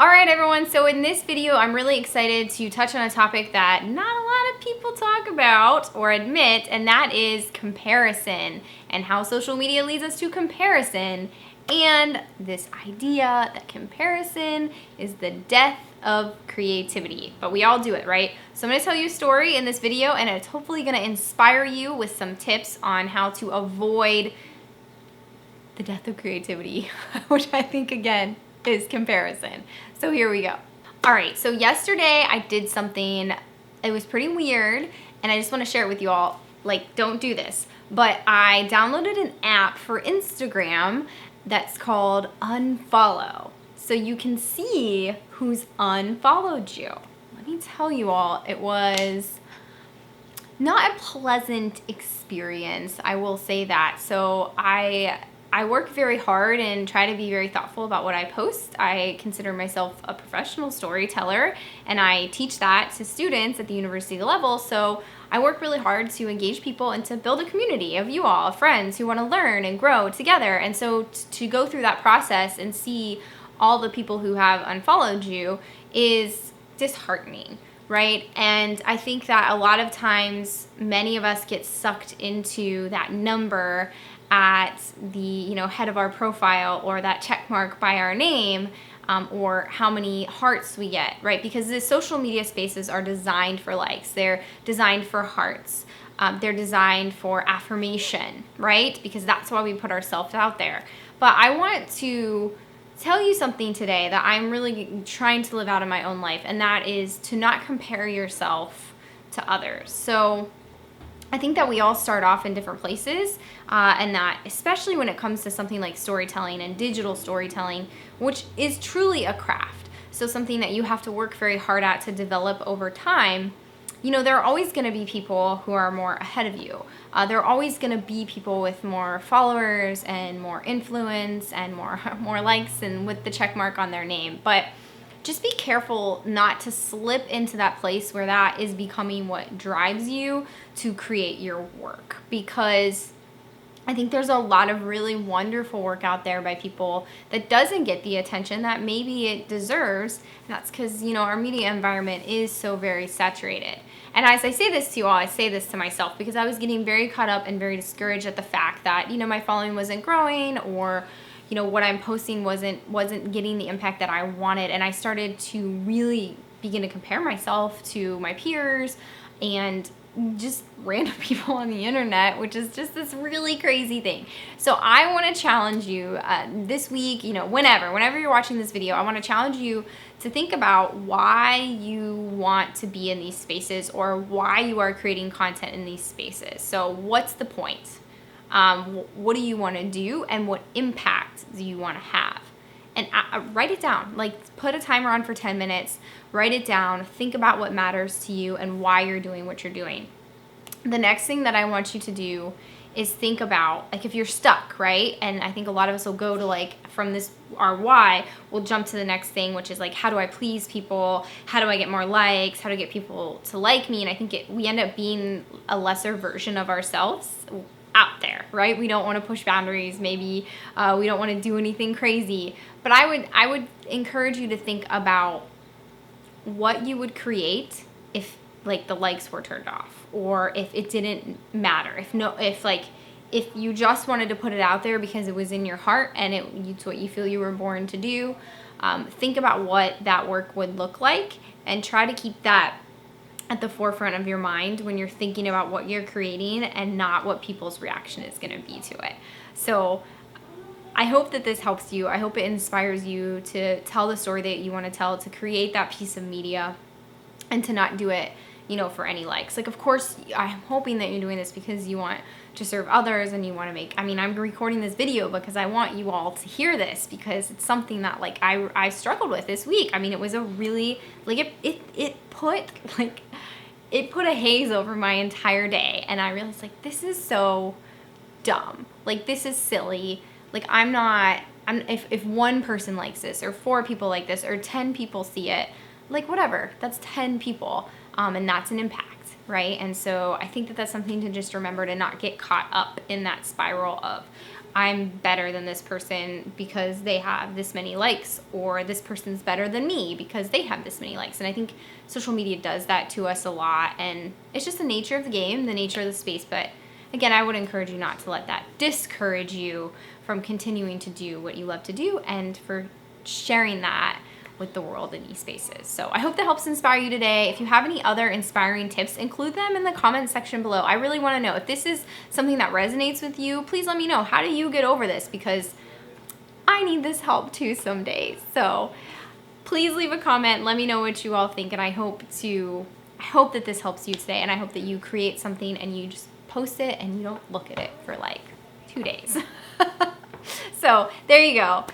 All right, everyone, so in this video, I'm really excited to touch on a topic that not a lot of people talk about or admit, and that is comparison and how social media leads us to comparison and this idea that comparison is the death of creativity. But we all do it, right? So I'm gonna tell you a story in this video, and it's hopefully gonna inspire you with some tips on how to avoid the death of creativity, which I think, again, is comparison. So here we go. All right, so yesterday I did something, it was pretty weird, and I just want to share it with you all. Like, don't do this. But I downloaded an app for Instagram that's called Unfollow. So you can see who's unfollowed you. Let me tell you all, it was not a pleasant experience, I will say that. So I work very hard and try to be very thoughtful about what I post. I consider myself a professional storyteller, and I teach that to students at the university level. So I work really hard to engage people and to build a community of you all, of friends who want to learn and grow together. And so to go through that process and see all the people who have unfollowed you is disheartening, right? And I think that a lot of times many of us get sucked into that number at the head of our profile, or that check mark by our name, or how many hearts we get, right? Because the social media spaces are designed for likes, they're designed for hearts, they're designed for affirmation, right? Because that's why we put ourselves out there. But I want to tell you something today that I'm really trying to live out in my own life, and that is to not compare yourself to others. So I think that we all start off in different places, and that especially when it comes to something like storytelling and digital storytelling, which is truly a craft, so something that you have to work very hard at to develop over time. There are always going to be people who are more ahead of you. There are always going to be people with more followers and more influence and more likes and with the check mark on their name. But just be careful not to slip into that place where that is becoming what drives you to create your work, because I think there's a lot of really wonderful work out there by people that doesn't get the attention that maybe it deserves. And that's because, our media environment is so very saturated. And as I say this to you all, I say this to myself because I was getting very caught up and very discouraged at the fact that, my following wasn't growing, or what I'm posting wasn't getting the impact that I wanted. And I started to really begin to compare myself to my peers and just random people on the internet, which is just this really crazy thing. So I want to challenge you this week, whenever you're watching this video, I want to challenge you to think about why you want to be in these spaces, or why you are creating content in these spaces. So what's the point? What do you want to do, and what impact do you want to have? And write it down. Like, put a timer on for 10 minutes, write it down, think about what matters to you and why you're doing what you're doing. The next thing that I want you to do is think about, like, if you're stuck, right? And I think a lot of us will go to, like, from this, our why, we'll jump to the next thing, which is like, how do I please people? How do I get more likes? How do I get people to like me? And I think we end up being a lesser version of ourselves out there, right? We don't want to push boundaries. Maybe we don't want to do anything crazy. But I would encourage you to think about what you would create if, like, the likes were turned off, or if it didn't matter. If you just wanted to put it out there because it was in your heart and it's what you feel you were born to do. Think about what that work would look like, and try to keep that at the forefront of your mind when you're thinking about what you're creating, and not what people's reaction is going to be to it. So I hope that this helps you. I hope it inspires you to tell the story that you want to tell, to create that piece of media, and to not do it, for any likes. Like, of course, I'm hoping that you're doing this because you want to serve others, and you want to make, I'm recording this video because I want you all to hear this, because it's something that, like, I struggled with this week. It was a really, like, it put a haze over my entire day, and I realized, like, this is so dumb. Like, this is silly. Like, if one person likes this, or 4 people like this, or 10 people see it, like, whatever, that's 10 people, and that's an impact, right? And so I think that that's something to just remember, to not get caught up in that spiral of I'm better than this person because they have this many likes, or this person's better than me because they have this many likes. And I think social media does that to us a lot, and it's just the nature of the game, the nature of the space. But again, I would encourage you not to let that discourage you from continuing to do what you love to do and for sharing that with the world in these spaces. So I hope that helps inspire you today. If you have any other inspiring tips, include them in the comment section below. I really want to know if this is something that resonates with you. Please let me know. How do you get over this? Because I need this help too some days. So please leave a comment. Let me know what you all think. And I hope that this helps you today. And I hope that you create something and you just post it and you don't look at it for like 2 days. So there you go.